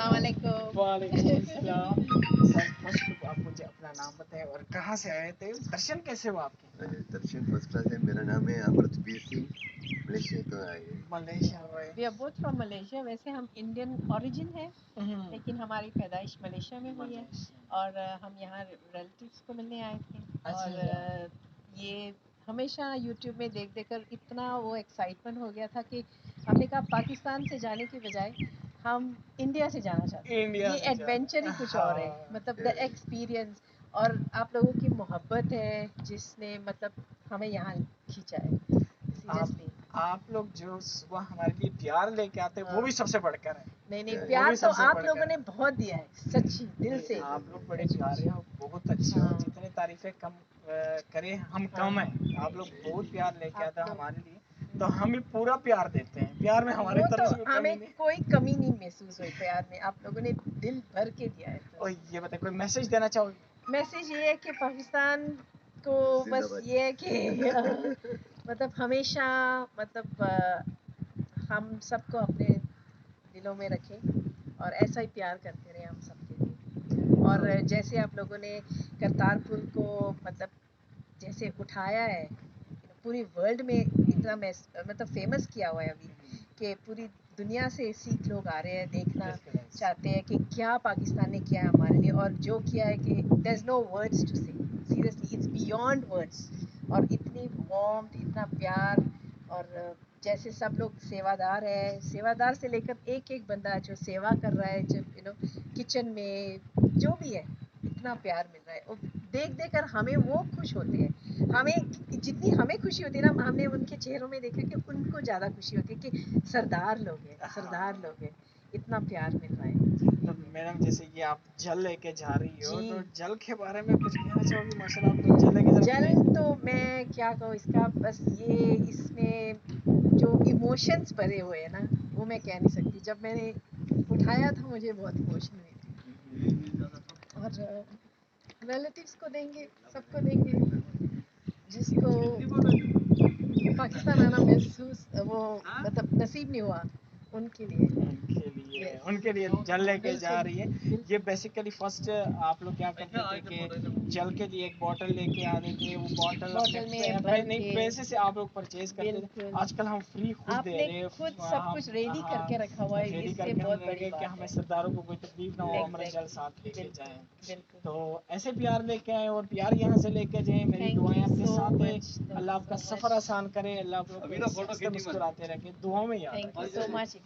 अस्सलामुअलैकुम। वालेकुम अस्सलाम। सर फर्स्ट आप मुझे अपना नाम बताएं और कहाँ से आए थे, दर्शन कैसे हुआ आपके? दर्शन फर्स्ट क्लास है। मेरा नाम है अमृतवीर सिंह, मलेशिया तो आए हैं। मलेशिया हुए। We are both from Malaysia. वैसे हम इंडियन ओरिजिन है, लेकिन हमारी पैदाइश मलेशिया में हुई है और हम यहाँ रिलेटिव्स को मिलने आए थे। अच्छा और ये हमेशा यूट्यूब में देख देख कर इतना वो एक्साइटमेंट हो गया था कि हमने कहा पाकिस्तान से जाने की बजाय हम इंडिया से जाना चाहते हैं। इंडिया ये में एडवेंचर ही कुछ और है, हाँ। मतलब द एक्सपीरियंस और आप लोगों की मोहब्बत है जिसने मतलब हमें यहाँ खींचा है सीरियसली। आप लोग जो सुबह हमारे लिए प्यार लेके आते हैं वो भी सबसे बढ़कर है। नहीं वो प्यार भी तो सबसे आप बढ़कर लोगों ने है। बहुत दिया है, सच्ची दिल से। आप लोग बड़े प्यारे हो, बहुत अच्छे हो। हाँ। जितने तारीफें कम करें हम हाँ। कम हैं। आप लोग बहुत प्यार लेके आप आते हो लोग- हमारे लिए, तो हम भी पूरा प्यार देते हैं। प्यार में हमारी वो तरफ तो से कोई कमी हमें नहीं। कोई कमी नहीं महसूस हुई प्यार में, आप लोगों ने दिल भर के दिया है। और ये बताए कोई मैसेज देना चाहोगे? मैसेज ये है कि पाकिस्तान को बस जिंदाबाद। ये है कि मतलब हमेशा मतलब हम सबको अपने दिलों में रखें और ऐसा ही प्यार करते रहें हम सबके लिए। और जैसे आप लोगों ने करतारपुर को मतलब जैसे उठाया है, पूरी वर्ल्ड में इतना मतलब फेमस किया हुआ है अभी कि पूरी दुनिया से सिख लोग आ रहे हैं, देखना चाहते हैं कि क्या पाकिस्तान ने किया है हमारे लिए। और जो किया है कि there is no words to say, seriously it's beyond words. और इतनी वार्मथ, इतना प्यार और जैसे सब लोग सेवादार है, सेवादार से लेकर एक एक बंदा जो सेवा कर रहा है, जो किचन में जो भी है, इतना प्यार मिल रहा है। और देख देख कर हमें वो खुश होते हैं। हमें जितनी हमें खुशी होती है ना, हमने उनके चेहरों में देखा कि उनको ज़्यादा खुशी होती है कि सरदार लोग हैं, सरदार लोग हैं, इतना प्यार मिल रहा है। तो मैडम जैसे कि आप जल लेके जा रही हो, जी। तो जल के बारे में कुछ कहना चाहोगी? माशाल्लाह आप लोग जल लेके जा रही जल हैं। तो मैं क्या कहूँ इसका, बस ये इसमें जो इमोशंस भरे हुए हैं ना, वो मैं कह नहीं सकती। जब मैंने उठाया था मुझे बहुत इमोशन हुई थी। और रिलेटिव्स को देंगे, सबको देंगे जिसको पाकिस्तान आना महसूस वो मतलब नसीब नहीं हुआ, उनके लिए। Yes. उनके लिए जल लेके जा बिल्कुल, रही है। बिल्कुल। ये बेसिकली फर्स्ट आप लोग क्या करते थे कि जल के लिए एक बॉटल लेके आते थे, वो बॉटल बॉटल में भर नहीं के पैसे से आप लोग परचेज करते थे। बिल्कुल। आजकल हम फ्री खुद दे आपने रहे हैं। खुद सब कुछ रेडी करके रखा हुआ है, रेडी इससे करके हम बहुत रह बड़ी गए कि बात हमें है। सरदारों को कोई तकलीफ ना हो, अमृत जल Exactly. साथ लेके बिल्कुल, जाएं। बिल्कुल। तो ऐसे प्यार लेके आए और प्यार यहाँ से लेके जाएं। मेरी Thank दुआएं you आपके so साथ है। much. Thank अल्लाह you आपका so सफर much. आसान करे, अल्लाह आप लोग को मुस्कुराते रखे, दुआओं में याद Thank you रखे। so much.